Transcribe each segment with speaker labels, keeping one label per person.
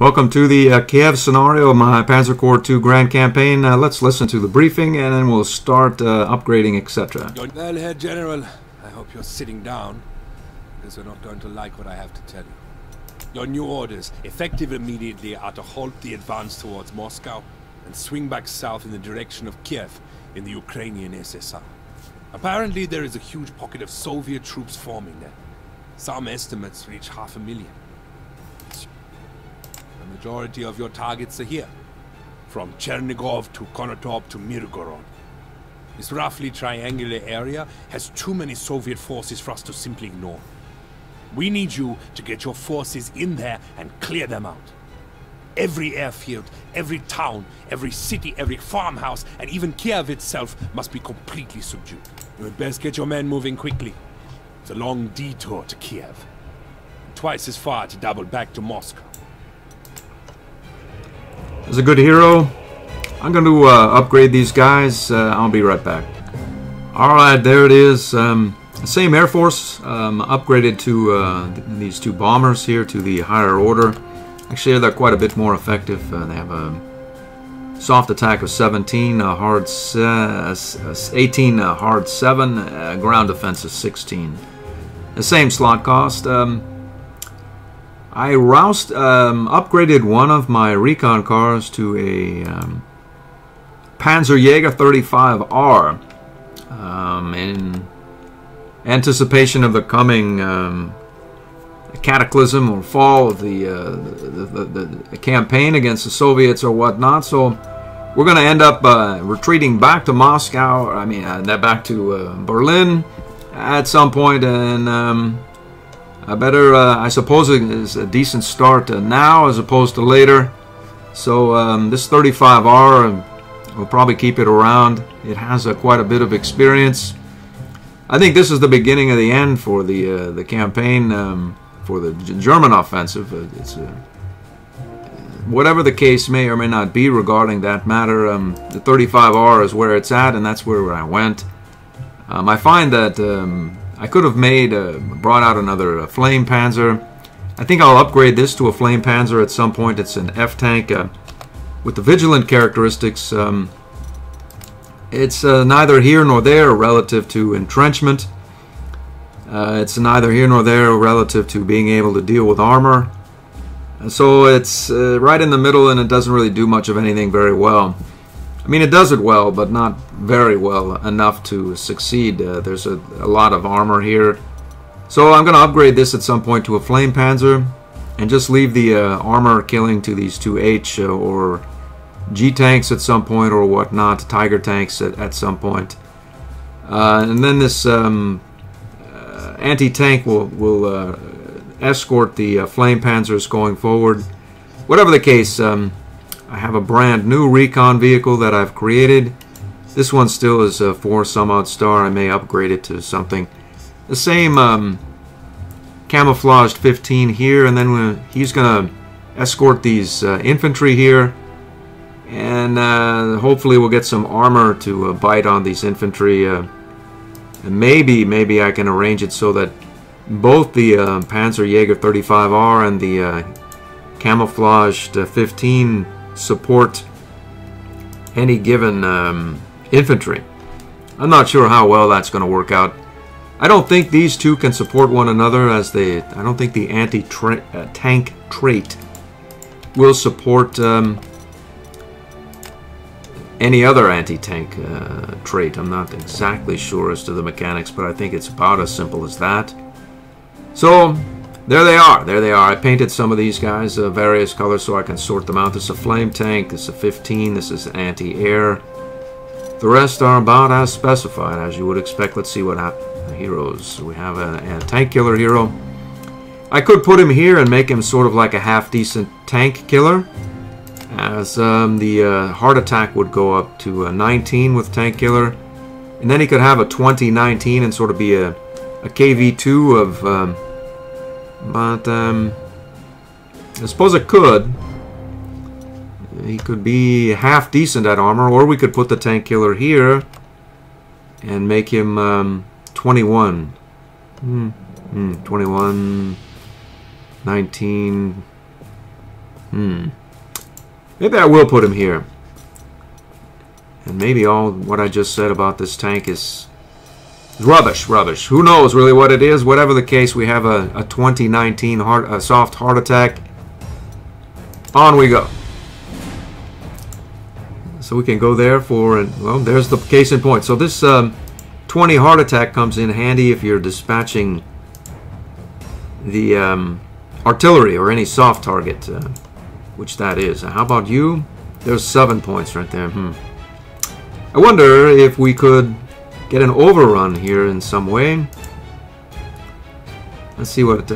Speaker 1: Welcome to the Kiev scenario of my Panzer Corps 2 Grand Campaign. Let's listen to the briefing and then we'll start upgrading, etc.
Speaker 2: Well, Herr General, I hope you're sitting down, because you're not going to like what I have to tell you. Your new orders, effective immediately, are to halt the advance towards Moscow and swing back south in the direction of Kiev in the Ukrainian SSR. Apparently there is a huge pocket of Soviet troops forming there. Some estimates reach 500,000. The majority of your targets are here, from Chernigov to Konotop to Mirgorod. This roughly triangular area has too many Soviet forces for us to simply ignore. We need you to get your forces in there and clear them out. Every airfield, every town, every city, every farmhouse, and even Kiev itself must be completely subdued. You had best get your men moving quickly. It's a long detour to Kiev. Twice as far to double back to Moscow.
Speaker 1: As a good hero, I'm going to upgrade these guys. I'll be right back. Alright, there it is. Same Air Force, upgraded to these two bombers here to the higher order. Actually, they're quite a bit more effective. They have a soft attack of 17, hard 18, hard 7, ground defense of 16. The same slot cost. I upgraded one of my recon cars to a Panzer 35R in anticipation of the coming cataclysm or fall of the campaign against the Soviets or whatnot. So we're going to end up retreating back to Moscow. I mean, back to Berlin at some point, and I suppose it is a decent start now as opposed to later. So this 35R, we'll probably keep it around. It has quite a bit of experience. I think this is the beginning of the end for the campaign, for the German offensive. Whatever the case may or may not be regarding that matter, the 35R is where it's at, and that's where I went. I find that I could have brought out another Flame Panzer. I think I'll upgrade this to a Flame Panzer at some point. It's an F-tank with the vigilant characteristics. It's neither here nor there relative to entrenchment. It's neither here nor there relative to being able to deal with armor. So it's right in the middle, and it doesn't really do much of anything very well. I mean, it does it well, but not very well enough to succeed. There's a lot of armor here. So I'm going to upgrade this at some point to a Flame Panzer and just leave the armor killing to these two H or G tanks at some point or whatnot, Tiger tanks at some point. And then this anti-tank will escort the Flame Panzers going forward. Whatever the case, I have a brand new recon vehicle that I've created. This one still is a 4 some odd star. I may upgrade it to something. The same camouflaged 15 here, and then he's going to escort these infantry here. And hopefully we'll get some armor to bite on these infantry. And maybe I can arrange it so that both the Panzer 35R and the camouflaged 15 support any given infantry. I'm not sure how well that's going to work out. I don't think these two can support one another, as I don't think the anti-tank trait will support any other anti-tank trait. I'm not exactly sure as to the mechanics, but I think it's about as simple as that. So there they are. There they are. I painted some of these guys various colors so I can sort them out. This is a flame tank. This is a 15. This is anti-air. The rest are about as specified as you would expect. Let's see what heroes. We have a tank killer hero. I could put him here and make him sort of like a half-decent tank killer, as the heart attack would go up to 19 with tank killer, and then he could have a 20-19 and sort of be a KV2 of but I suppose it could. He could be half decent at armor, or we could put the tank killer here and make him 21. 21, 19. Maybe I will put him here. And maybe all what I just said about this tank is rubbish. Who knows really what it is? Whatever the case, we have a 2019 soft heart attack. On we go. So we can go there for, well, there's the case in point. So this 20 heart attack comes in handy if you're dispatching the artillery or any soft target, which that is. How about you? There's 7 points right there. I wonder if we could get an overrun here in some way. Let's see what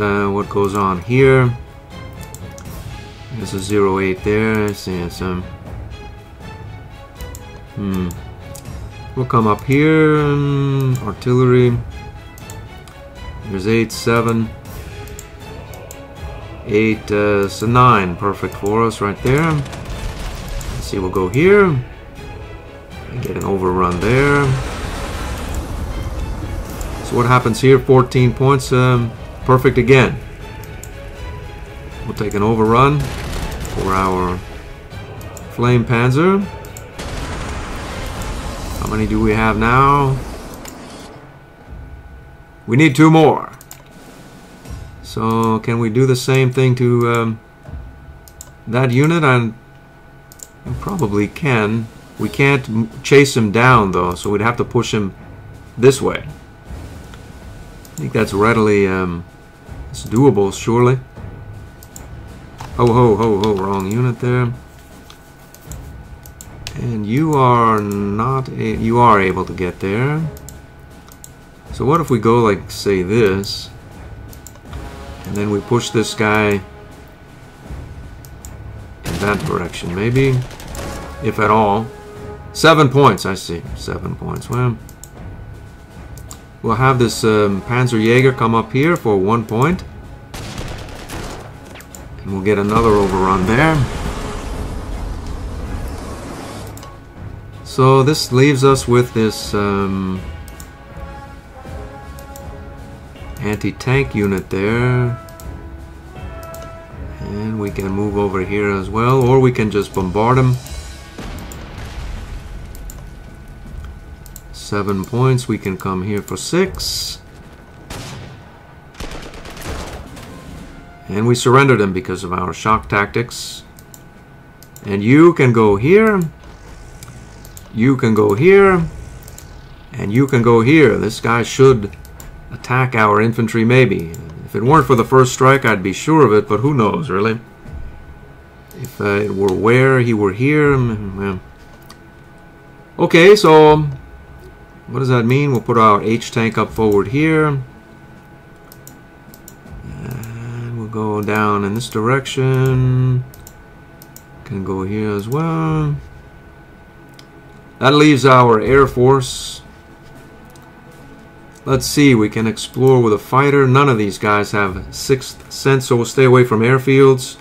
Speaker 1: goes on here. There's a 0.8 there. I see some. We'll come up here. Artillery. There's 8, 7, 8. So 9. Perfect for us right there. Let's see. We'll go here. And get an overrun there. So what happens here? 14 points. Perfect again. We'll take an overrun for our Flame Panzer. How many do we have now? We need 2 more. So can we do the same thing to that unit? We probably can. We can't chase him down though, so we'd have to push him this way. I think that's readily it's doable, surely. Ho, wrong unit there. And you are not you are able to get there. So what if we go like, say, this, and then we push this guy in that direction, maybe, if at all. 7 points, I see. 7 points. Well, we'll have this Panzer Jaeger come up here for 1 point. And we'll get another overrun there. So this leaves us with this anti-tank unit there. And we can move over here as well, or we can just bombard them. 7 points, we can come here for 6. And we surrendered them because of our shock tactics. And you can go here. You can go here. And you can go here. This guy should attack our infantry, maybe. If it weren't for the first strike, I'd be sure of it, but who knows, really? If it were where he were here. Well. Okay, so what does that mean? We'll put our H-tank up forward here. And we'll go down in this direction. Can go here as well. That leaves our Air Force. Let's see, we can explore with a fighter. None of these guys have 6th sense, so we'll stay away from airfields.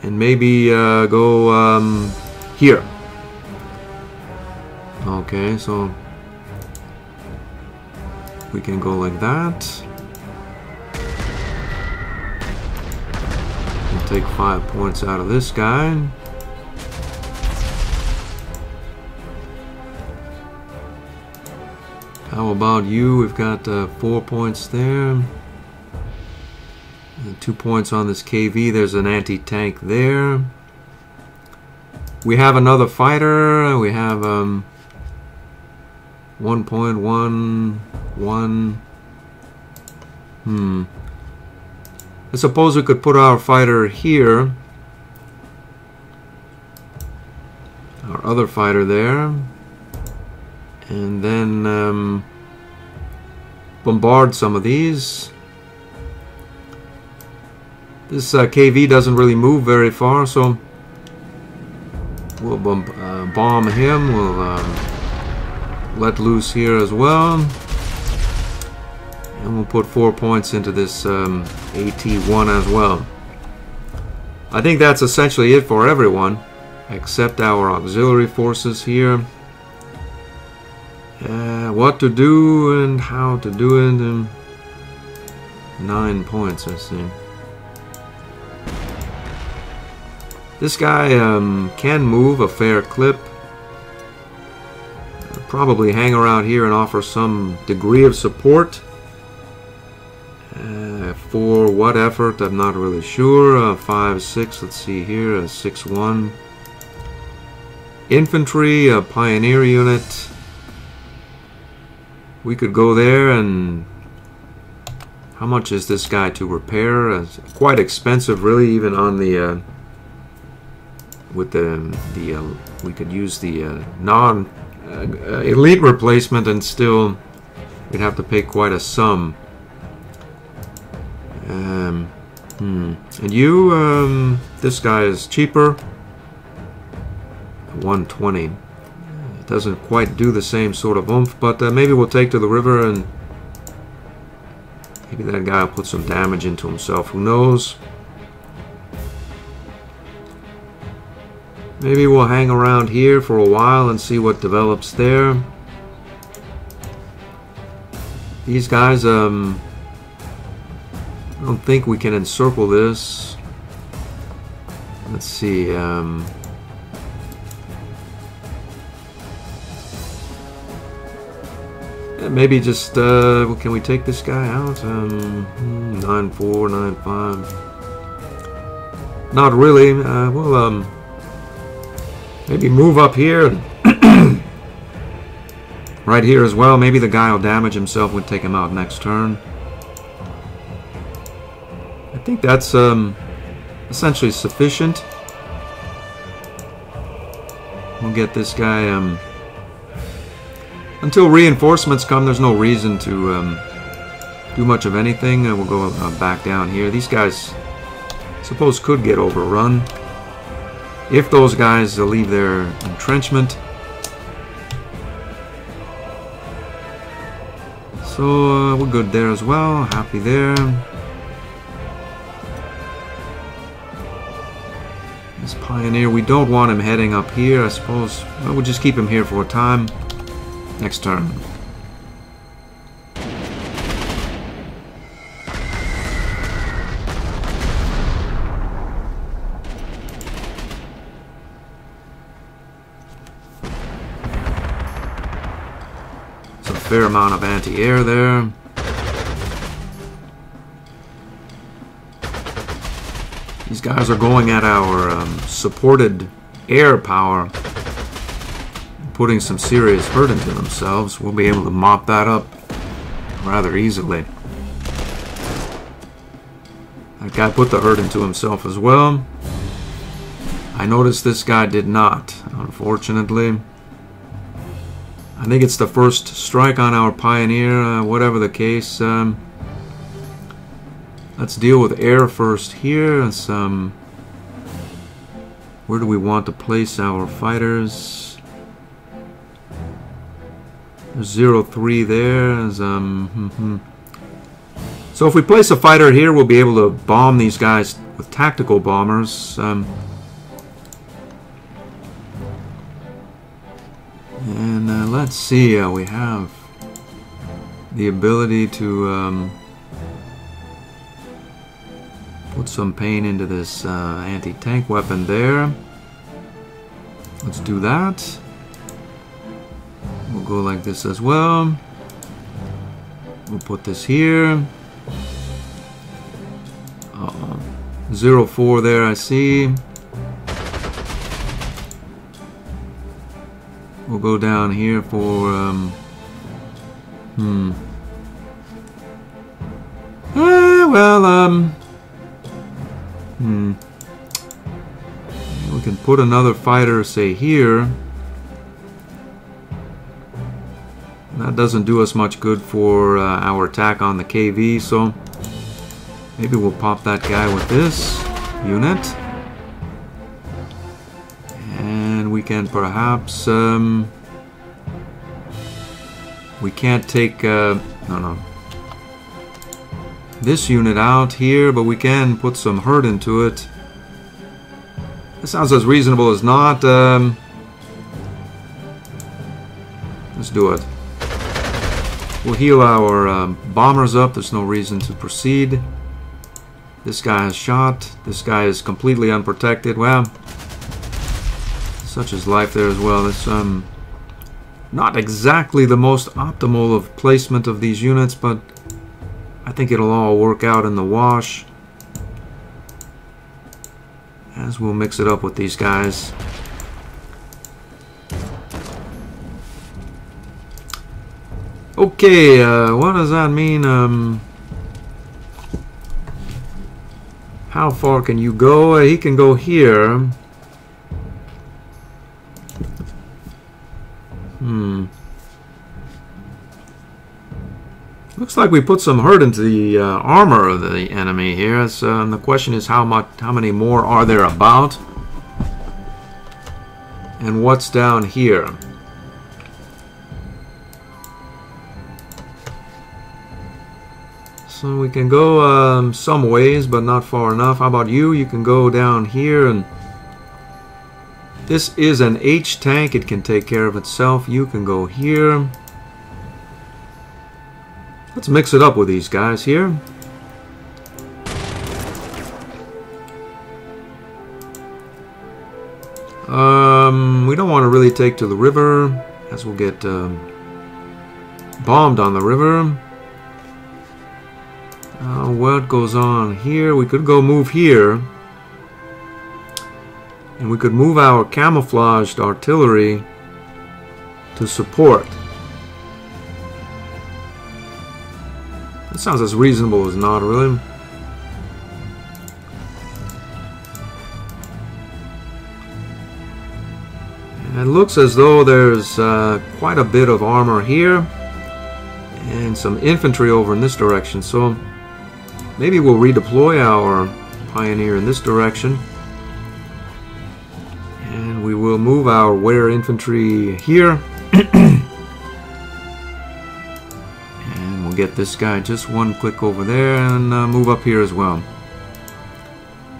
Speaker 1: And maybe go here. Okay, so we can go like that. We'll take 5 points out of this guy. How about you? We've got 4 points there. And 2 points on this KV. There's an anti-tank there. We have another fighter. We have 1.11. I suppose we could put our fighter here. Our other fighter there. And then bombard some of these. This KV doesn't really move very far, so we'll bomb him. We'll let loose here as well. And we'll put 4 points into this AT-1 as well. I think that's essentially it for everyone, except our auxiliary forces here. What to do and how to do it. 9 points, I see. This guy can move a fair clip. Probably hang around here and offer some degree of support. For what effort, I'm not really sure. 5-6, let's see here, 6-1. Infantry, a pioneer unit. We could go there, and how much is this guy to repair? It's quite expensive, really, even on the with the we could use the non elite replacement, and still we'd have to pay quite a sum. And you, this guy is cheaper. 120. It doesn't quite do the same sort of oomph, but maybe we'll take to the river, and maybe that guy will put some damage into himself. Who knows? Maybe we'll hang around here for a while and see what develops there. These guys, I don't think we can encircle this. Let's see. Maybe just, can we take this guy out? 9-4, 9-5. Not really. We'll maybe move up here. And right here as well. Maybe the guy will damage himself. We'll take him out next turn. I think that's essentially sufficient. We'll get this guy... until reinforcements come, there's no reason to do much of anything. We'll go back down here. These guys, I suppose, could get overrun if those guys leave their entrenchment. So we're good there as well. Happy there. This pioneer, we don't want him heading up here, I suppose. Well, we'll just keep him here for a time. Next turn. It's a fair amount of anti-air there. These guys are going at our supported air power, putting some serious hurt into themselves. We'll be able to mop that up rather easily. That guy put the hurt into himself as well. I noticed this guy did not, unfortunately. I think it's the first strike on our pioneer, whatever the case. Let's deal with air first here. Where do we want to place our fighters? There's 0-3 there. So if we place a fighter here, we'll be able to bomb these guys with tactical bombers. And let's see, we have the ability to put some pain into this anti-tank weapon there. Let's do that. We'll go like this as well. We'll put this here. 0-4 there, I see. We'll go down here for we can put another fighter, say, here. That doesn't do us much good for our attack on the KV, so maybe we'll pop that guy with this unit. And we can perhaps... we can't take... no. This unit out here, but we can put some hurt into it. This sounds as reasonable as not. Let's do it. We'll heal our bombers up. There's no reason to proceed. This guy is shot. This guy is completely unprotected. Well, such is life there as well. It's not exactly the most optimal of placement of these units, but I think it'll all work out in the wash, as we'll mix it up with these guys. Okay, what does that mean? How far can you go? He can go here. Looks like we put some hurt into the armor of the enemy here. So, the question is how many more are there about? And what's down here? So we can go some ways, but not far enough. How about you? You can go down here, and this is an H tank. It can take care of itself. You can go here. Let's mix it up with these guys here. We don't want to really take to the river, as we'll get bombed on the river. What goes on here? We could go move here. And we could move our camouflaged artillery to support. That sounds as reasonable as not, really. And it looks as though there's quite a bit of armor here and some infantry over in this direction, so maybe we'll redeploy our pioneer in this direction, and we will move our Wehr infantry here. Get this guy just one click over there and move up here as well.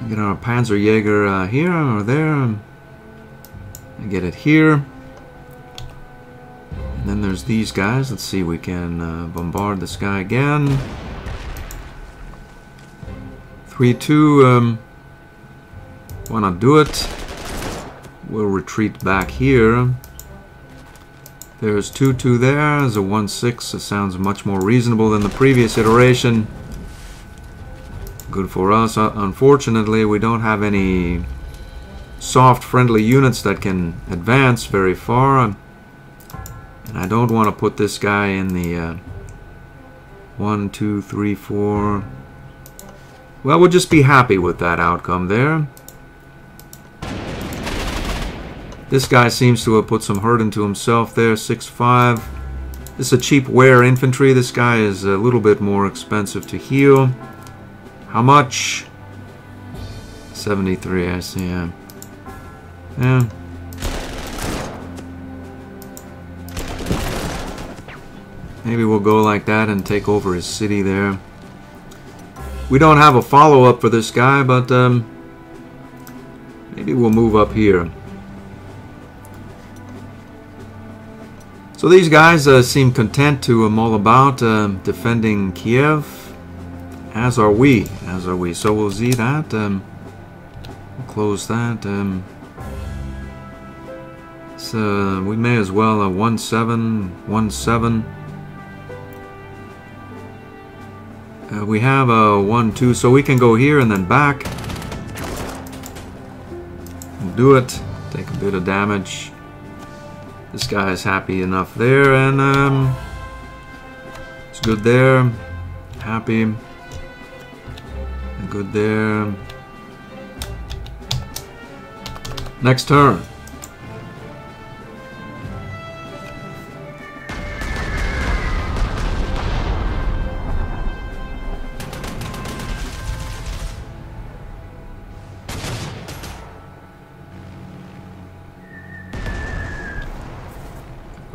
Speaker 1: Get our Panzer Jaeger here or there and get it here. And then there's these guys. Let's see, we can bombard this guy again. 3-2. Why not do it? We'll retreat back here. There's 2-2 there. There's a 1-6. It sounds much more reasonable than the previous iteration. Good for us. Unfortunately, we don't have any soft, friendly units that can advance very far. And I don't want to put this guy in the 1, 2, 3, 4. Well, we'll just be happy with that outcome there. This guy seems to have put some hurt into himself there, 6-5. This is a cheap Wehr infantry. This guy is a little bit more expensive to heal. How much? 73, I see, yeah. Yeah. Maybe we'll go like that and take over his city there. We don't have a follow-up for this guy, but maybe we'll move up here. So these guys seem content to mull about defending Kiev, as are we, So we'll see that. We'll close that. So we may as well 1-7, 1-7. We have a 1-2, so we can go here and then back. We'll do it. Take a bit of damage. This guy is happy enough there, and it's good there. Happy. And good there. Next turn.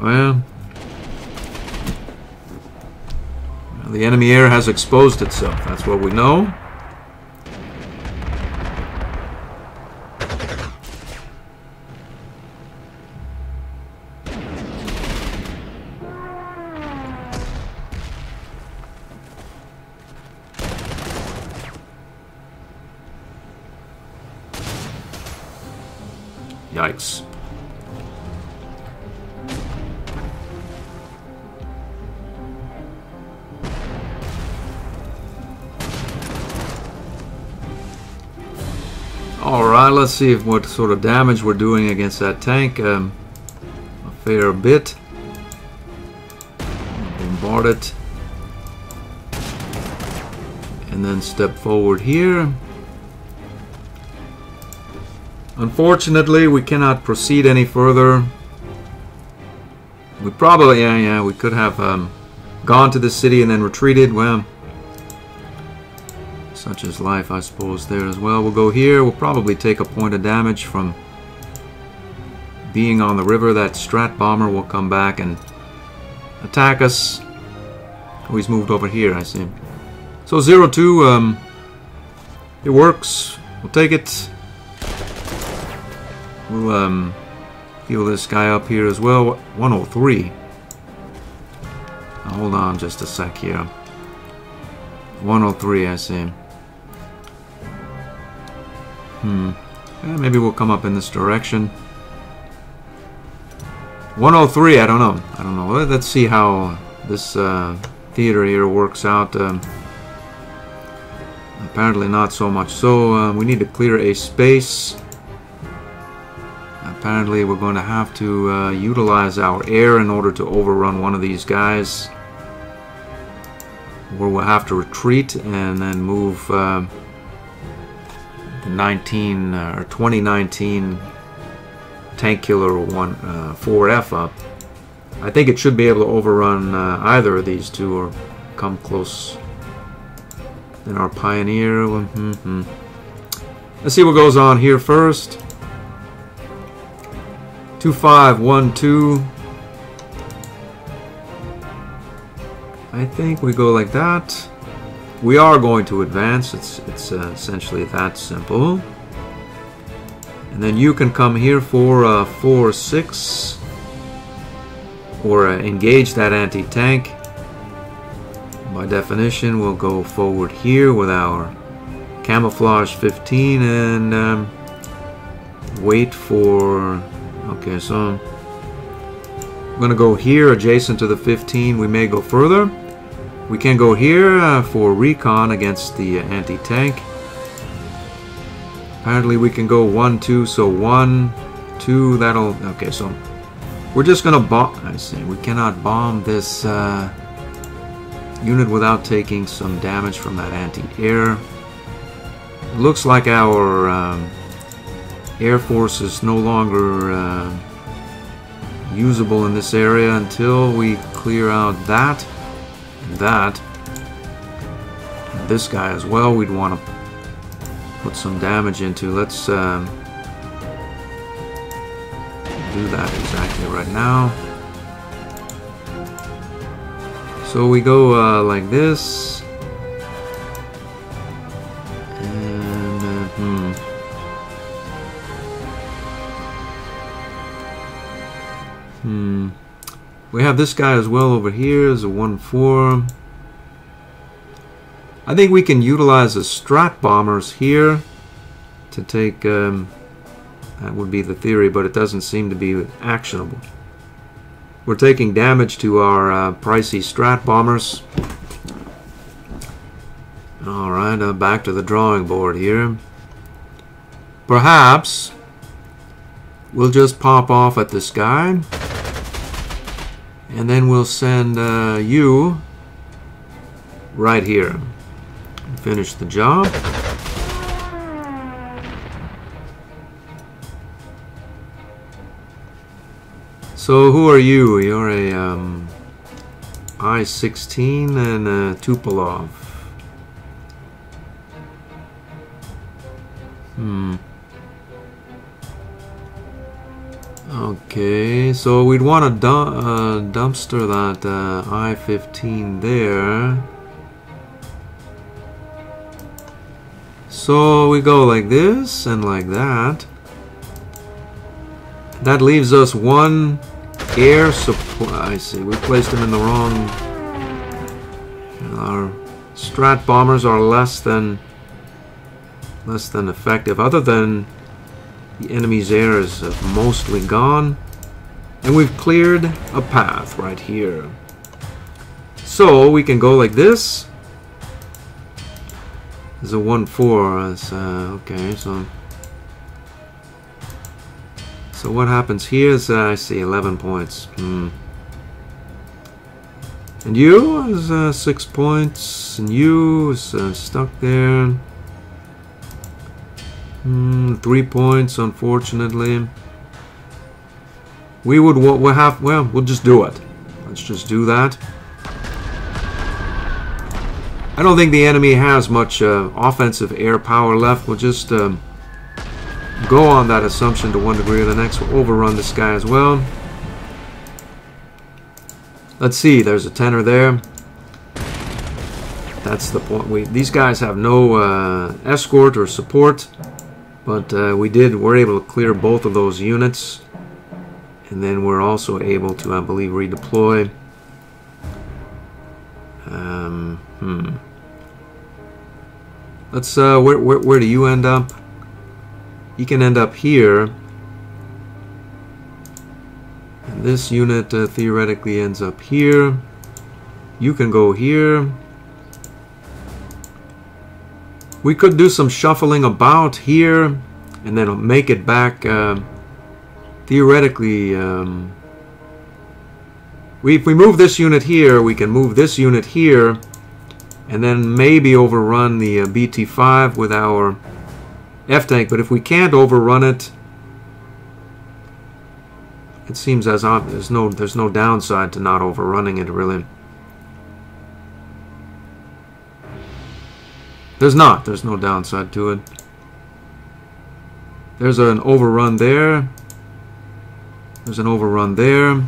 Speaker 1: Well, the enemy air has exposed itself. That's what we know. Yikes. Alright, let's see what sort of damage we're doing against that tank. A fair bit. Bombard it. And then step forward here. Unfortunately, we cannot proceed any further. We probably, we could have gone to the city and then retreated. Well, such is life, I suppose, there as well. We'll go here. We'll probably take a point of damage from being on the river. That Strat bomber will come back and attack us. Oh, he's moved over here, I see. So 0-2, it works. We'll take it. We'll heal this guy up here as well. 103. Now, hold on just a sec here. 103, I see. Yeah, maybe we'll come up in this direction. 103, I don't know. Let's see how this theater here works out. Apparently not so much. So we need to clear a space. Apparently we're going to have to utilize our air in order to overrun one of these guys. Where we'll have to retreat and then move the 2019 Tank Killer 4F up. I think it should be able to overrun either of these two or come close. Then our Pioneer. Let's see what goes on here first. 2512. I think we go like that. We are going to advance. It's essentially that simple. And then you can come here for 4-6 or engage that anti-tank. By definition, we'll go forward here with our camouflage 15 and wait for. Okay, so I'm gonna go here adjacent to the 15. We may go further. We can go here for recon against the anti-tank. Apparently we can go 1-2, so 1-2, that'll... Okay, so we're just gonna bomb... I see, we cannot bomb this unit without taking some damage from that anti-air. Looks like our Air Force is no longer usable in this area until we clear out that. That and this guy as well we'd want to put some damage into. Let's do that exactly right now. So we go like this and we have this guy as well over here as a 1-4. I think we can utilize the Strat bombers here to take, that would be the theory, but it doesn't seem to be actionable. We're taking damage to our pricey Strat bombers. Alright, back to the drawing board here. Perhaps we'll just pop off at this guy. And then we'll send you right here. Finish the job. So who are you? You're a I-16 and a Tupolev. Okay, so we'd want to dumpster that I-15 there. So we go like this and like that. That leaves us one air support. I see, we placed him in the wrong. Our Strat bombers are less than effective, other than The enemy's air is mostly gone. And we've cleared a path right here. So we can go like this. There's a 1-4. Okay, so what happens here is I see 11 points. And you is 6 points, and you is stuck there. 3 points, unfortunately. We'll just do it. Let's just do that. I don't think the enemy has much offensive air power left. We'll just go on that assumption to one degree or the next. We'll overrun this guy as well. Let's see, there's a tenor there. That's the point. These guys have no escort or support, but we're able to clear both of those units. And then we're also able to, I believe, redeploy. Let's, where do you end up? You can end up here. And this unit theoretically ends up here. You can go here. We could do some shuffling about here, and then make it back, theoretically, if we move this unit here, we can move this unit here, and then maybe overrun the BT-5 with our F-tank. But if we can't overrun it, it seems as there's no downside to not overrunning it, really. There's no downside to it. There's an overrun there. There's an overrun there.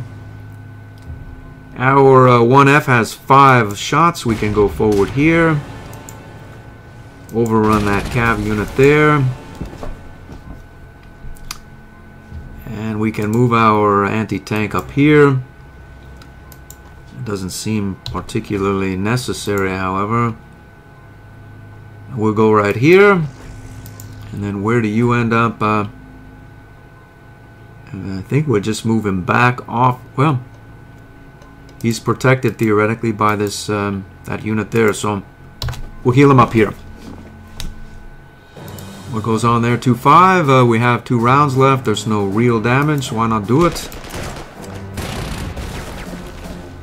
Speaker 1: Our 1F has 5 shots. We can go forward here. Overrun that cav unit there. And we can move our anti-tank up here. It doesn't seem particularly necessary, however. We'll go right here. And then where do you end up? I think we'll just move him back off. Well, he's protected theoretically by this that unit there, so we'll heal him up here. What goes on there? 2-5. We have 2 rounds left. There's no real damage. Why not do it?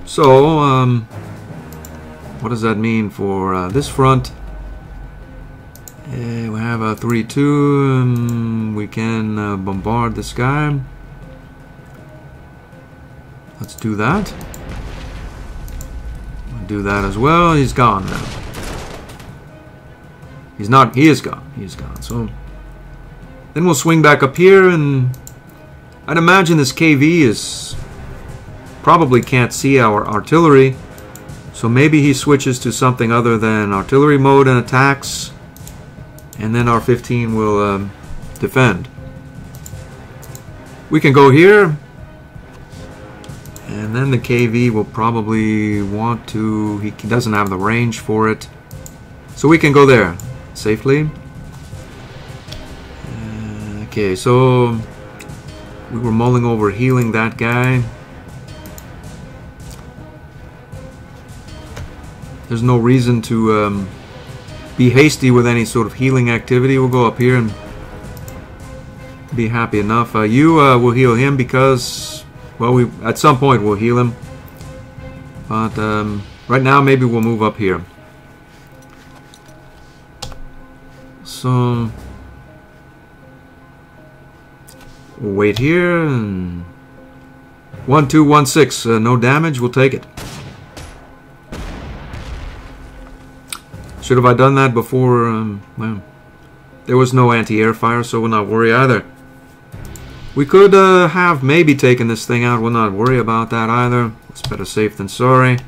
Speaker 1: So, what does that mean for this front? We have a 3-2. We can bombard this guy. Let's do that. We'll do that as well. He's gone now. He's not. He is gone. He is gone. So then we'll swing back up here, and I'd imagine this KV is probably can't see our artillery. So maybe he switches to something other than artillery mode and attacks, and then our 15 will defend. We can go here, and then the KV will probably want to. He doesn't have the range for it, so we can go there safely. Okay, so we were mulling over healing that guy. There's no reason to be hasty with any sort of healing activity. We'll go up here and be happy enough. You will heal him because, well, at some point we'll heal him. But right now maybe we'll move up here. So we'll wait here. And 1-2-1-6. No damage. We'll take it. Should have I done that before? Well, there was no anti-air fire, so we'll not worry either. We could have maybe taken this thing out. We'll not worry about that either. It's better safe than sorry.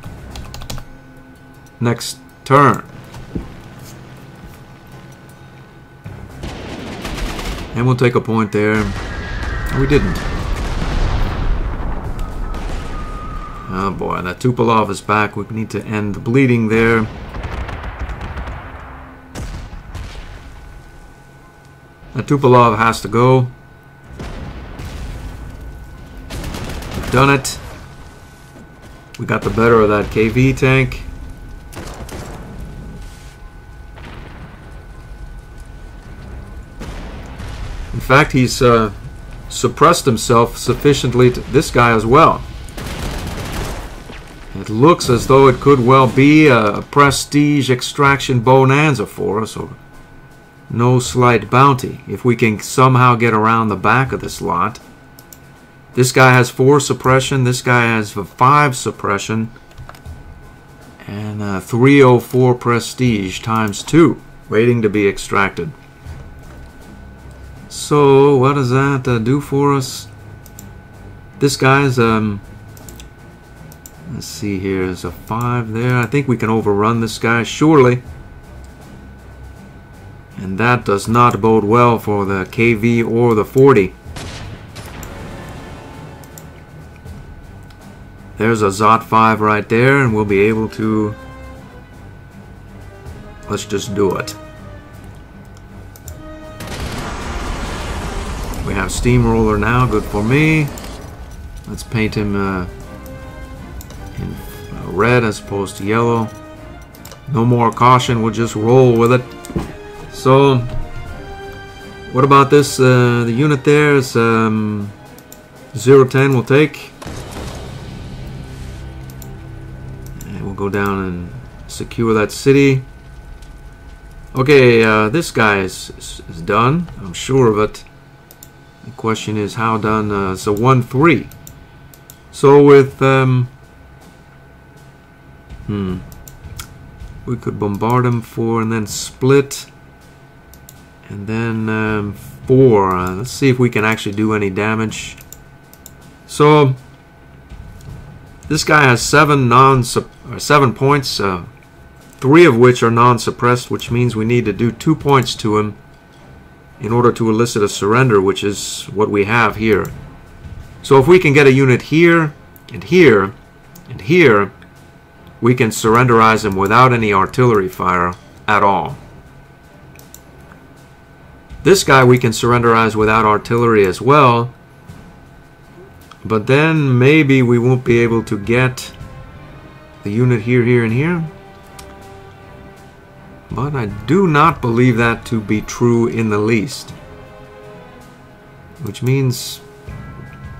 Speaker 1: Next turn. And we'll take a point there. We didn't. Oh boy, that Tupolev is back. We need to end the bleeding there. That Tupolev has to go. done it. We got the better of that KV tank. In fact, he's suppressed himself sufficiently to this guy as well. It looks as though it could well be a prestige extraction bonanza for us, or no slight bounty, if we can somehow get around the back of this lot. This guy has 4 suppression, this guy has 5 suppression, and 304 prestige times 2, waiting to be extracted. So, what does that do for us? This guy's, let's see here, there's a 5 there. I think we can overrun this guy, surely. And that does not bode well for the KV or the 40. There's a Zot 5 right there, and we'll be able to... Let's just do it. We have Steamroller now, good for me. Let's paint him in red as opposed to yellow. No more caution, we'll just roll with it. So, what about this? The unit there is 0-10 we'll take. And we'll go down and secure that city. Okay, this guy is done. I'm sure of it. The question is how done. It's a 1-3. So with we could bombard him 4 and then split, and then 4. Let's see if we can actually do any damage. So this guy has 7 points, 3 of which are non-suppressed, which means we need to do 2 points to him in order to elicit a surrender, which is what we have here. So if we can get a unit here, and here, and here, we can surrenderize him without any artillery fire at all. This guy we can surrenderize without artillery as well, but then maybe we won't be able to get the unit here, here, and here. But I do not believe that to be true in the least. Which means...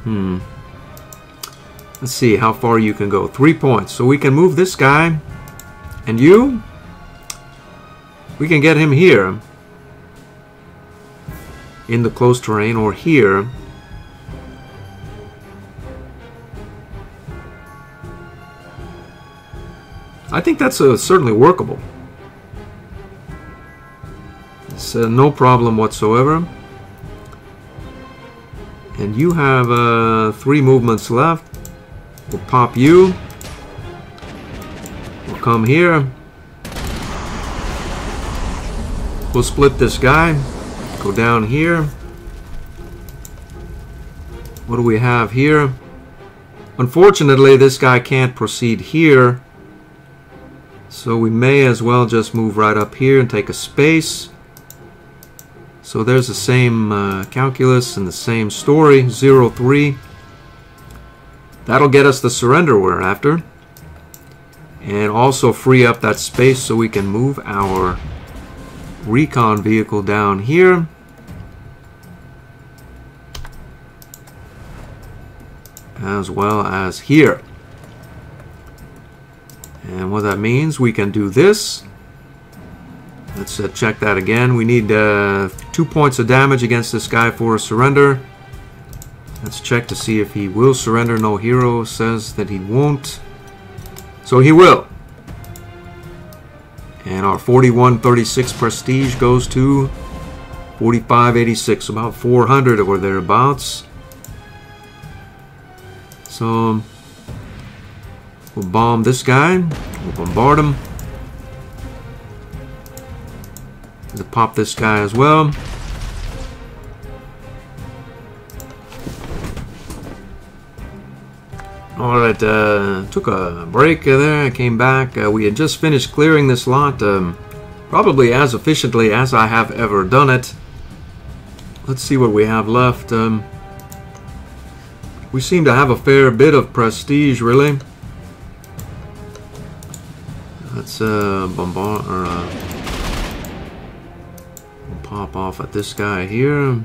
Speaker 1: Let's see how far you can go. 3 points. So we can move this guy. And you? We can get him here. In the close terrain, or here. I think that's certainly workable. It's no problem whatsoever. And you have 3 movements left. We'll pop you. We'll come here. We'll split this guy. Go down here. What do we have here? Unfortunately, this guy can't proceed here. So we may as well just move right up here and take a space. So there's the same calculus and the same story, 0-3. That'll get us the surrender we're after. And also free up that space so we can move our recon vehicle down here. As well as here. And what that means, we can do this. Let's check that again. We need 2 points of damage against this guy for a surrender. Let's check to see if he will surrender. No hero says that he won't. So he will. And our 4136 prestige goes to 4586, about 400 or thereabouts. So we'll bomb this guy. We'll bombard him. To pop this guy as well. Alright, took a break there, I came back. We had just finished clearing this lot, probably as efficiently as I have ever done it. Let's see what we have left. We seem to have a fair bit of prestige, really. Let's bombard or we'll pop off at this guy here.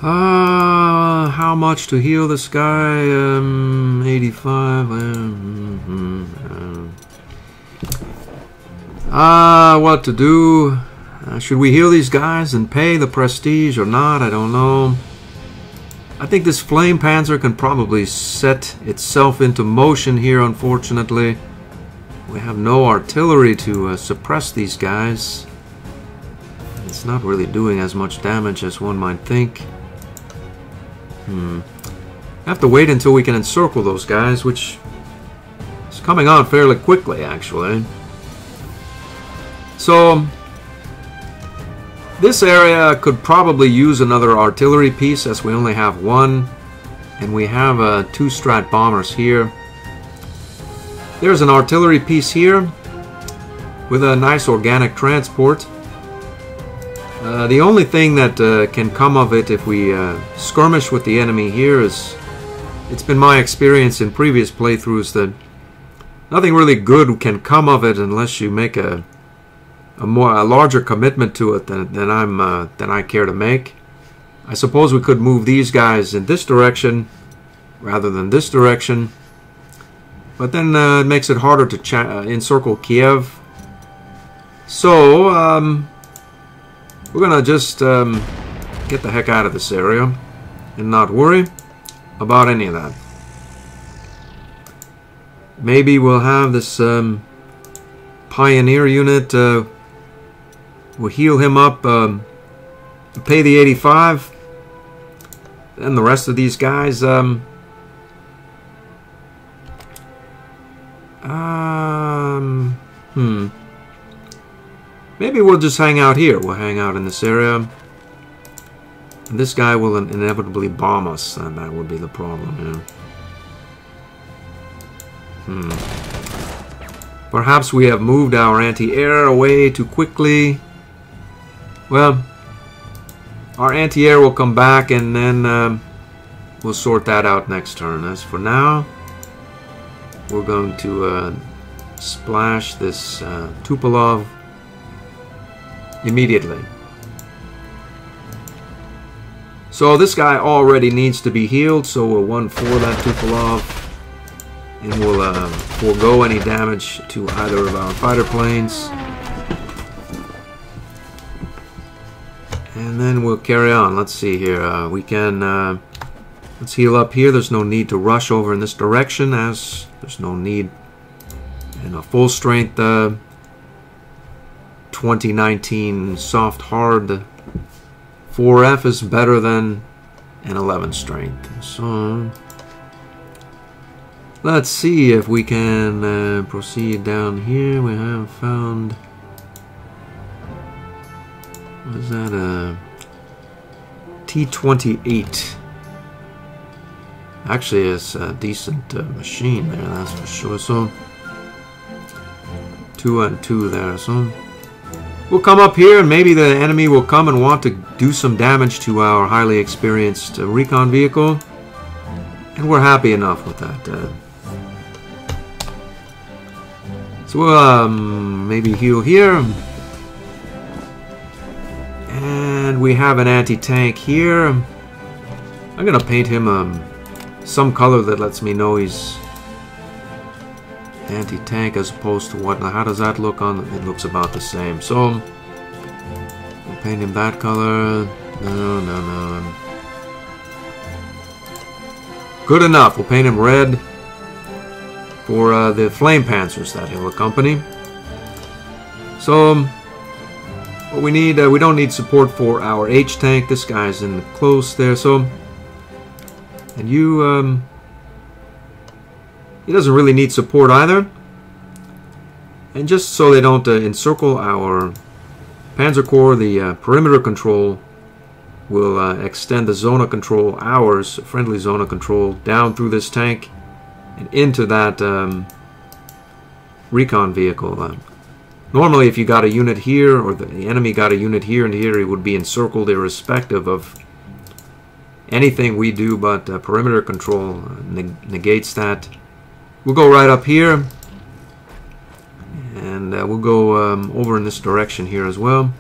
Speaker 1: How much to heal this guy? 85. What to do? Should we heal these guys and pay the prestige or not? I don't know. I think this flame panzer can probably set itself into motion here, unfortunately. We have no artillery to suppress these guys. It's not really doing as much damage as one might think. I have to wait until we can encircle those guys, which is coming on fairly quickly, actually. So, this area could probably use another artillery piece, as we only have one. And we have 2 Strat bombers here. There's an artillery piece here with a nice organic transport. The only thing that can come of it if we skirmish with the enemy here is, it's been my experience in previous playthroughs that nothing really good can come of it unless you make a larger commitment to it than I care to make. I suppose we could move these guys in this direction rather than this direction, but then it makes it harder to encircle Kiev. So we're gonna just get the heck out of this area and not worry about any of that. Maybe we'll have this pioneer unit. We'll heal him up, pay the 85, and the rest of these guys, maybe we'll just hang out here. We'll hang out in this area. And this guy will inevitably bomb us, and that would be the problem, yeah. Perhaps we have moved our anti-air away too quickly. Well, our anti-air will come back, and then we'll sort that out next turn. As for now, we're going to splash this Tupolev immediately. So this guy already needs to be healed, so we'll 1-4 that Tupolev, and we'll forego any damage to either of our fighter planes. And then we'll carry on. Let's see here. We can let's heal up here. There's no need to rush over in this direction, as there's no need in a full strength 2019 soft hard 4F is better than an 11 strength. So let's see if we can proceed down here. We have found, what is that, a T-28. Actually, it's a decent machine there, that's for sure. So 2 and 2 there. So we'll come up here, and maybe the enemy will come and want to do some damage to our highly experienced recon vehicle, and we're happy enough with that. So we'll maybe heal here, and we have an anti-tank here. I'm gonna paint him some color that lets me know he's anti-tank as opposed to what. Now, how does that look on? It looks about the same. So we'll paint him that color. No. Good enough. We'll paint him red for the flame panzers that he'll accompany. So what we need, we don't need support for our H tank. This guy's in close there. So, and you, he doesn't really need support either. And just so they don't encircle our Panzer Corps, the perimeter control will extend the zone of control, ours, friendly zone of control, down through this tank and into that recon vehicle. Normally, if you got a unit here, or the enemy got a unit here and here, it would be encircled irrespective of anything we do, but perimeter control negates that. We'll go right up here, and we'll go over in this direction here as well.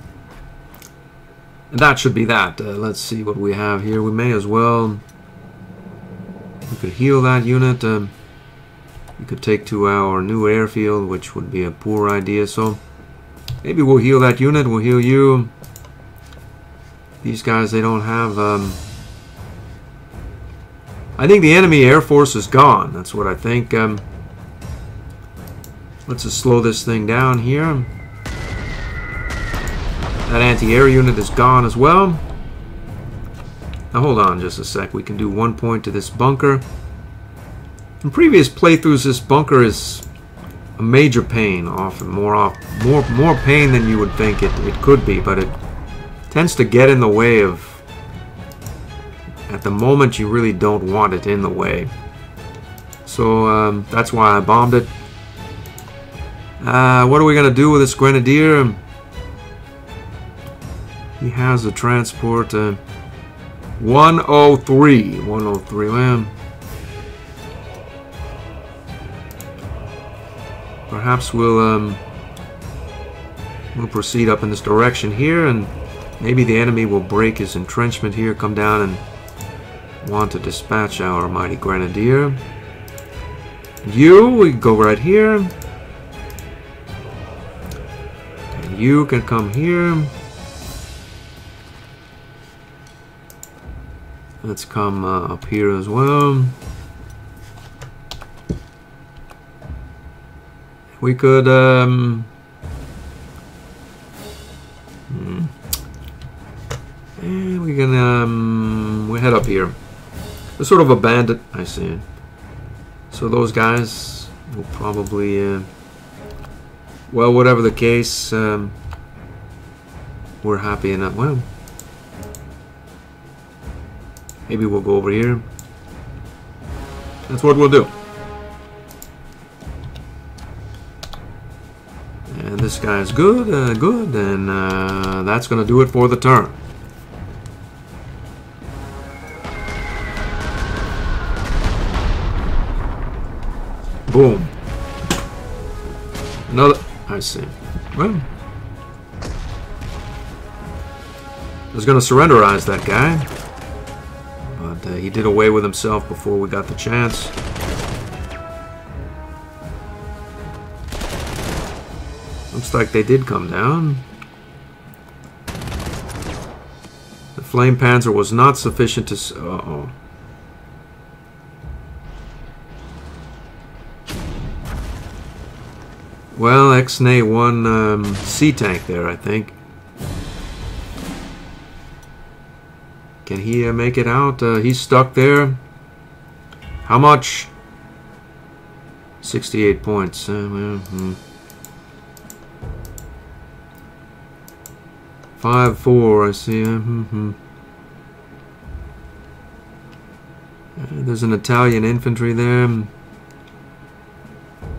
Speaker 1: And that should be that. Let's see what we have here. We may as well... We could heal that unit. We could take to our new airfield, which would be a poor idea, so maybe we'll heal that unit, we'll heal you. These guys, they don't have... I think the enemy air force is gone, that's what I think. Let's just slow this thing down here. That anti-air unit is gone as well. Now hold on just a sec, we can do 1 point to this bunker. In previous playthroughs, this bunker is a major pain, often more pain than you would think it could be, but it tends to get in the way of, at the moment you really don't want it in the way. So that's why I bombed it. What are we gonna do with this grenadier? He has a transport 103. 103, man. Perhaps we'll proceed up in this direction here, and maybe the enemy will break his entrenchment here, come down and want to dispatch our mighty grenadier. We go right here, and you can come here. Let's come up here as well. We could and we can we head up here. There's sort of a bandit, I see. So those guys will probably well, whatever the case, we're happy enough. Well, maybe we'll go over here. That's what we'll do. And this guy's good, and that's going to do it for the turn. Boom. Another, I see. Well, I was going to surrenderize that guy, but he did away with himself before we got the chance. Looks like they did come down. The flame panzer was not sufficient to... Uh-oh. Well, X-Nay one sea tank there, I think. Can he make it out? He's stuck there. How much? 68 points. 5-4, I see. There's an Italian infantry there.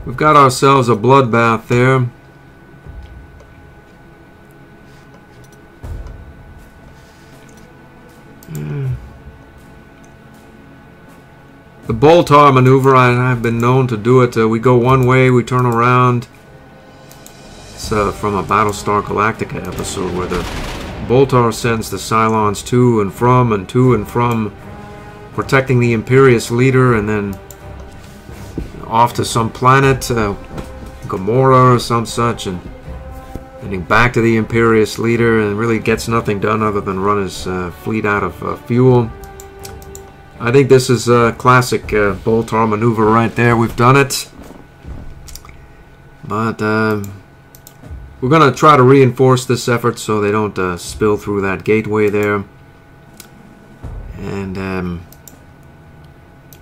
Speaker 1: We've got ourselves a bloodbath there. The Boltar maneuver, I've been known to do it. We go one way, we turn around. It's from a Battlestar Galactica episode where the Boltar sends the Cylons to and from, protecting the Imperious leader, and then off to some planet, Gamora or some such, and heading back to the Imperious leader, and really gets nothing done other than run his fleet out of fuel. I think this is a classic Boltar maneuver right there. We've done it. But we're going to try to reinforce this effort so they don't spill through that gateway there. And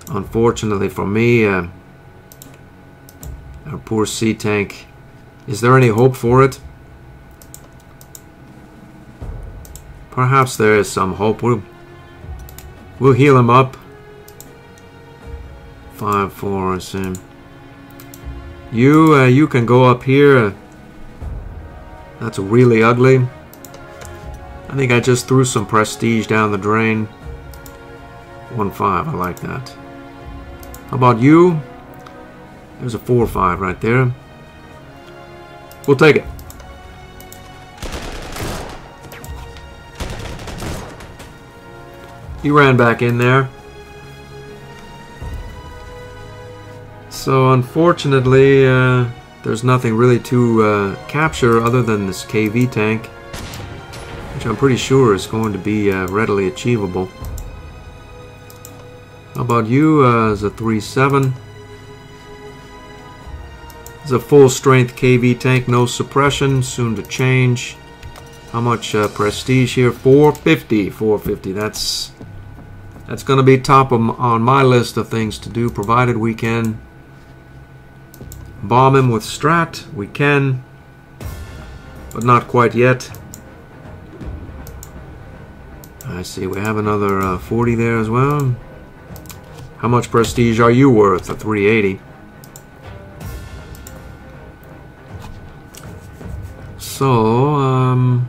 Speaker 1: unfortunately for me, our poor sea tank, is there any hope for it? Perhaps there is some hope. We'll heal him up. 5-4, I see. You can go up here. That's really ugly. I think I just threw some prestige down the drain. 1-5, I like that. How about you? There's a 4-5 right there. We'll take it. He ran back in there. So unfortunately, there's nothing really to capture other than this KV tank, which I'm pretty sure is going to be readily achievable. How about you as a 3-7? It's a full strength KV tank, no suppression, soon to change. How much prestige here? 450. 450. That's going to be top on my list of things to do, provided we can bomb him with strat. We can, but not quite yet. I see we have another 40 there as well. How much prestige are you worth? A 380. So,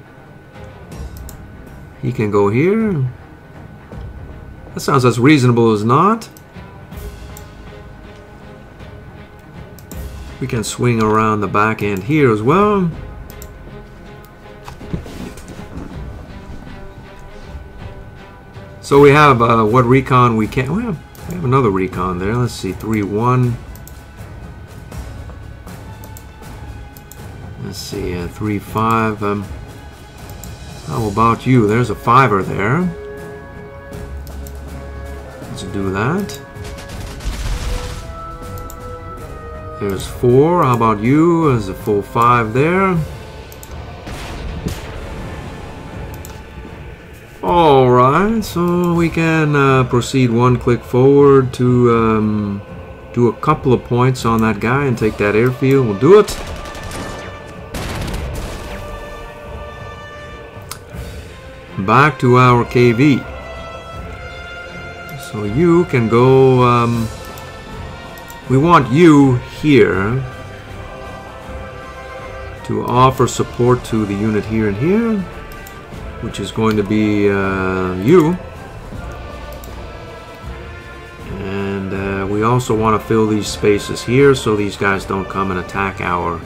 Speaker 1: he can go here. That sounds as reasonable as not. We can swing around the back end here as well. So we have what recon we can. Well, we have another recon there. Let's see, 3-1. Let's see, 3-5. How about you? There's a 5er there. Let's do that. There's 4. How about you? There's a full 5 there. Alright, so we can proceed one click forward to do a couple of points on that guy and take that airfield. We'll do it. Back to our KV. So you can go, we want you here to offer support to the unit here and here, which is going to be you. And we also want to fill these spaces here so these guys don't come and attack our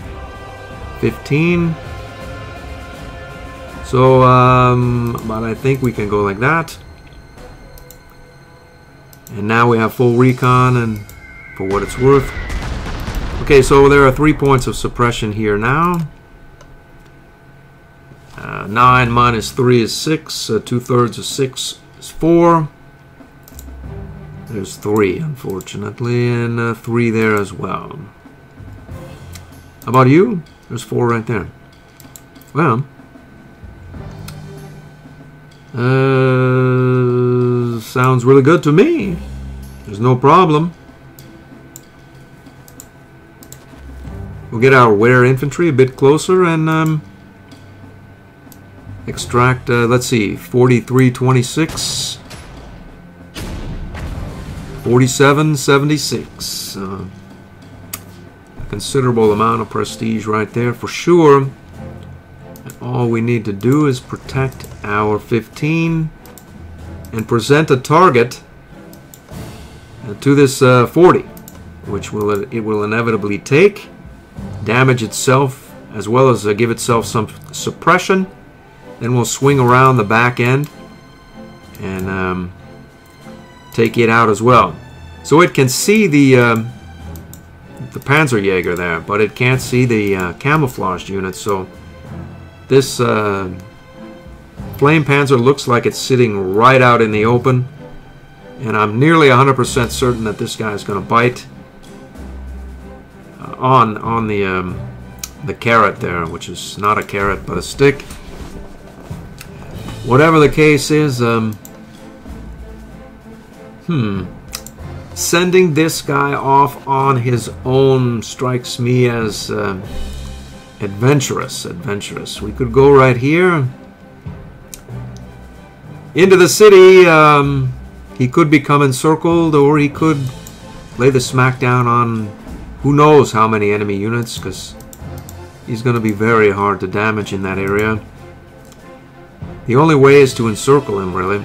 Speaker 1: 15. So, but I think we can go like that. And now we have full recon, and for what it's worth. Okay, so there are 3 points of suppression here now. 9 minus 3 is 6. 2/3 of 6 is 4. There's 3, unfortunately, and 3 there as well. How about you? There's 4 right there. Well, sounds really good to me. There's no problem. We'll get our wear infantry a bit closer and extract, let's see, 4326, 4776. A considerable amount of prestige right there for sure. And all we need to do is protect our 15 and present a target to this 40, which it will inevitably take, damage itself, as well as give itself some suppression. Then we'll swing around the back end and take it out as well. So it can see the Panzerjäger there, but it can't see the camouflaged unit. So this Flame Panzer looks like it's sitting right out in the open, and I'm nearly 100% certain that this guy is going to bite on the carrot there, which is not a carrot but a stick. Whatever the case is, sending this guy off on his own strikes me as adventurous. We could go right here into the city. He could become encircled, or he could lay the smackdown on who knows how many enemy units, because he's going to be very hard to damage in that area. The only way is to encircle him, really.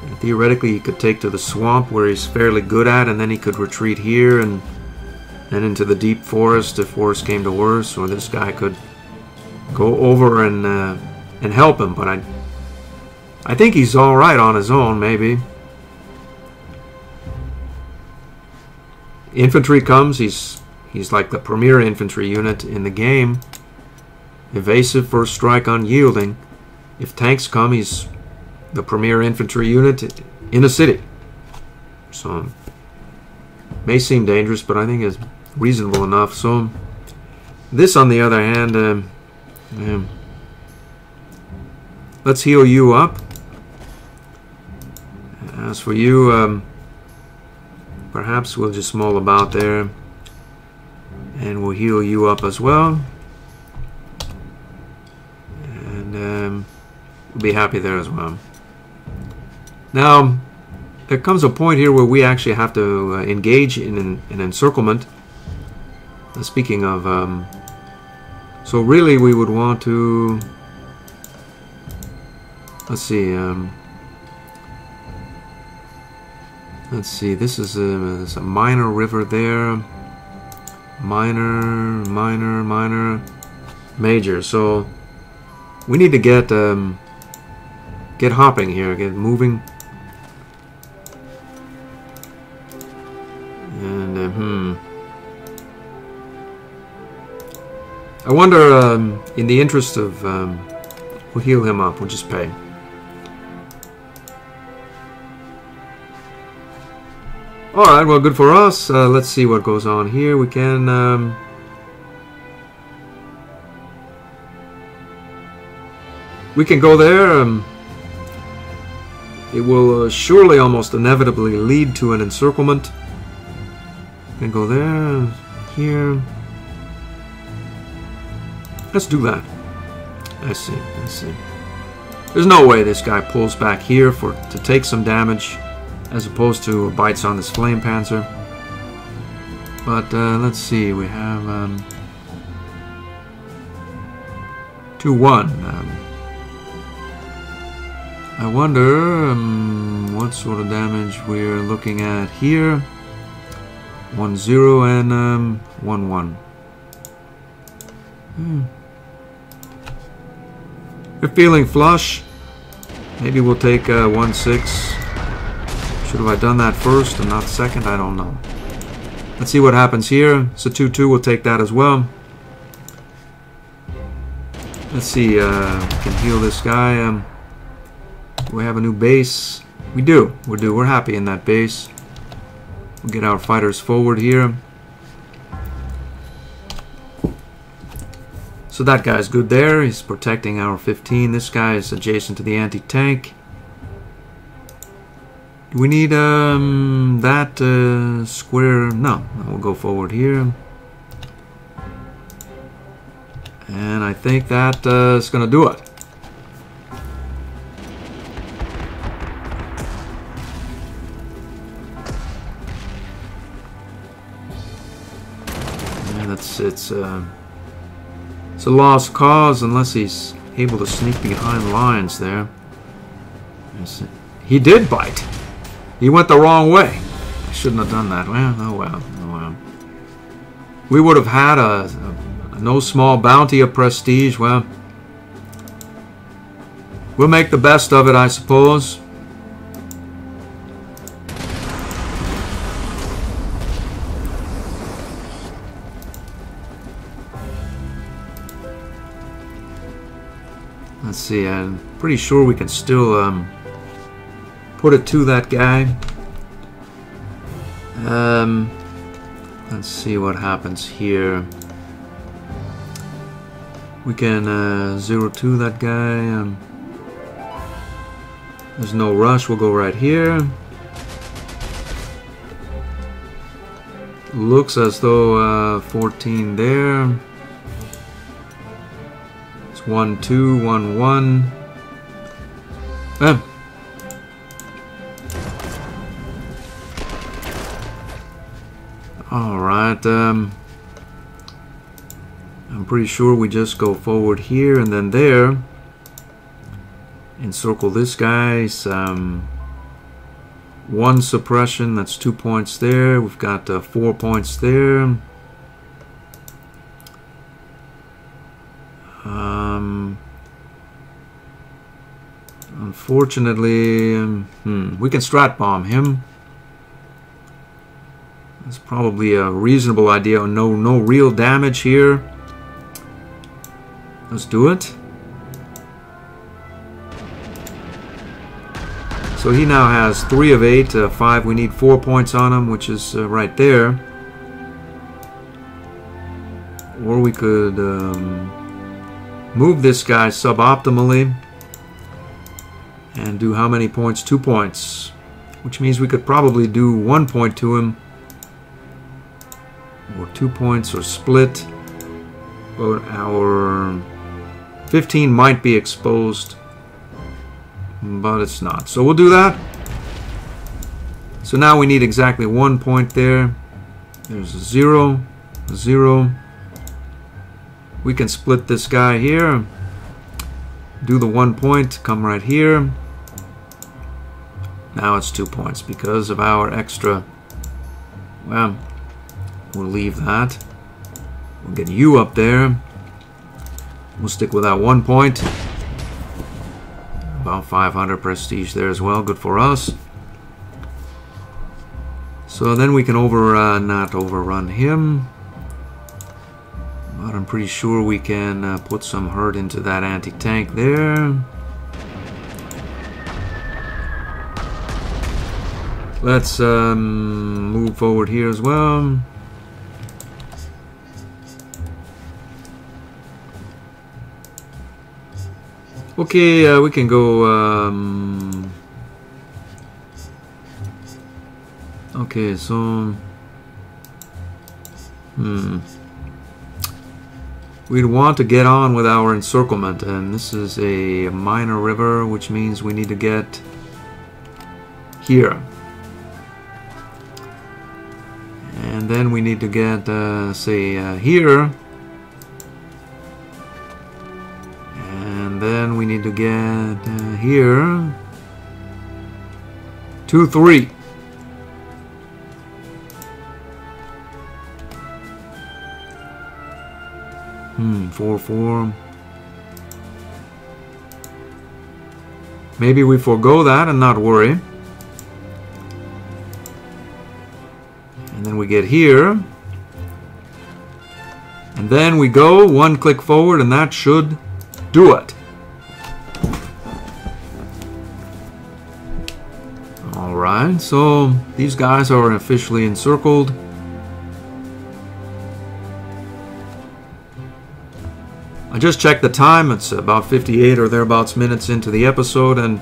Speaker 1: And theoretically, he could take to the swamp where he's fairly good at, and then he could retreat here and into the deep forest if worse came to worse, or this guy could go over and help him, but I think he's all right on his own, maybe. Infantry comes, he's like the premier infantry unit in the game. Evasive, first strike, unyielding. If tanks come, he's the premier infantry unit in a city. So, may seem dangerous, but I think it's reasonable enough. So, this on the other hand, let's heal you up. As for you, perhaps we'll just mull about there, and we'll heal you up as well, and we'll be happy there as well. Now, there comes a point here where we actually have to engage in an encirclement. Speaking of, so really we would want to, let's see, this is there's a minor river there. Minor, major. So we need to get hopping here, get moving. And I wonder, in the interest of, we'll heal him up. We'll just pay. Alright, well, good for us. Let's see what goes on here. We can go there. It will surely, almost inevitably, lead to an encirclement. We can go there, here. Let's do that. I see. There's no way this guy pulls back here to take some damage, as opposed to bites on this flame panzer. But let's see, we have 2-1. I wonder what sort of damage we're looking at here. 1-0 and 1-1. We're feeling flush. Maybe we'll take 1-6. Should have I done that first and not second? I don't know. Let's see what happens here. It's a 2-2. We'll take that as well. Let's see. We can heal this guy. Do we have a new base? We do. We're happy in that base. We'll get our fighters forward here. So that guy's good there. He's protecting our 15. This guy is adjacent to the anti-tank. Do we need that square? No, we'll go forward here. And I think that is going to do it. And it's a lost cause unless he's able to sneak behind lines there. He did bite. He went the wrong way. I shouldn't have done that. Well, oh well, oh well. We would have had a no small bounty of prestige. Well, we'll make the best of it, I suppose. Let's see. I'm pretty sure we can still put it to that guy. Let's see what happens here. We can 0-2 that guy. There's no rush. We'll go right here. Looks as though 14 there. It's 1-2, 1-1. Alright, I'm pretty sure we just go forward here and then there. Encircle this guy's 1 suppression, that's 2 points there. We've got 4 points there. Unfortunately, we can strat bomb him. That's probably a reasonable idea. No real damage here. Let's do it. So he now has 3 of 8, 5. We need 4 points on him, which is right there. Or we could move this guy suboptimally and do how many points? 2 points. Which means we could probably do 1 point to him. Or 2 points or split. But our 15 might be exposed. But it's not. So we'll do that. So now we need exactly 1 point there. There's a 0. A 0. We can split this guy here. Do the 1 point. Come right here. Now it's 2 points because of our extra. Well, we'll leave that. We'll get you up there. We'll stick with that 1 point. About 500 prestige there as well. Good for us. So then we can not overrun him. But I'm pretty sure we can put some hurt into that anti-tank there. Let's move forward here as well. Okay, we can go. Okay, so we'd want to get on with our encirclement, and this is a minor river, which means we need to get here. And then we need to get, say, here. And then we need to get here. 2, 3. Hmm, 4, 4. Maybe we forego that and not worry. And then we get here. And then we go 1 click forward, and that should do it. Alright, so these guys are officially encircled. I just checked the time. It's about 58 or thereabouts minutes into the episode, and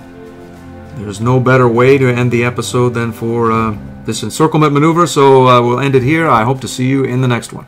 Speaker 1: there's no better way to end the episode than for this encirclement maneuver, so we'll end it here. I hope to see you in the next one.